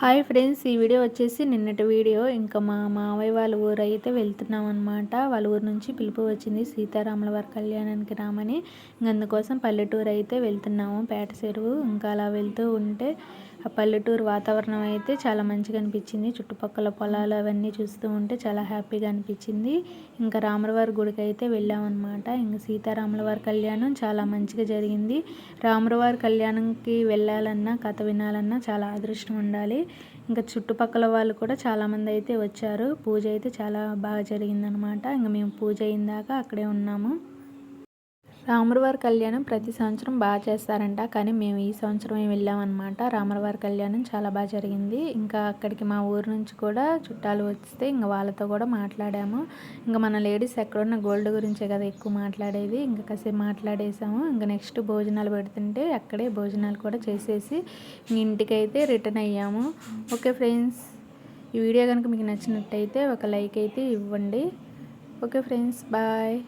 Hi friends, ఈ video వచ్చేసి నిన్నటి వీడియో. ఇంకా మా మావయ్య వాళ్ళ ఊరు అయితే వెళ్తున్నాం అనమాట. వాళ్ళ ఊరు నుంచి పిలుపు వచ్చింది సీతారాముల వారి కళ్యాణానికి రామని. అందుకోసం పల్లెటూరు అయితే వెళ్తున్నాము, పేట చెరువు. ఇంకా అలా వెళ్తూ ఉంటే ఆ పల్లెటూరు వాతావరణం అయితే చాలా మంచిగా అనిపించింది. చుట్టుపక్కల పొలాలు అవన్నీ చూస్తూ ఉంటే చాలా హ్యాపీగా అనిపించింది. ఇంకా రాములవారి గుడికి అయితే వెళ్ళామన్నమాట. ఇంకా సీతారాముల వారి కళ్యాణం చాలా మంచిగా జరిగింది. రాములవారి కళ్యాణంకి వెళ్ళాలన్నా, కథ వినాలన్నా చాలా అదృష్టం ఉండాలి. ఇంకా చుట్టుపక్కల వాళ్ళు కూడా చాలామంది అయితే వచ్చారు. పూజ అయితే చాలా బాగా జరిగిందనమాట. ఇంకా మేము పూజ అయిందాక అక్కడే ఉన్నాము. రాములవారి కళ్యాణం ప్రతి సంవత్సరం బాగా చేస్తారంట, కానీ మేము ఈ సంవత్సరం వెళ్ళామన్నమాట. రాములవారి కళ్యాణం చాలా బాగా జరిగింది. ఇంకా అక్కడికి మా ఊరు నుంచి కూడా చుట్టాలు వస్తే ఇంకా వాళ్ళతో కూడా మాట్లాడాము. ఇంకా మన లేడీస్ ఎక్కడున్న గోల్డ్ గురించే కదా ఎక్కువ మాట్లాడేది. ఇంకా కాసేపు మాట్లాడేసాము. ఇంకా నెక్స్ట్ భోజనాలు పెడుతుంటే అక్కడే భోజనాలు కూడా చేసేసి ఇంటికైతే రిటర్న్ అయ్యాము. ఓకే ఫ్రెండ్స్, ఈ వీడియో కనుక మీకు నచ్చినట్టయితే ఒక లైక్ అయితే ఇవ్వండి. Okay friends, bye.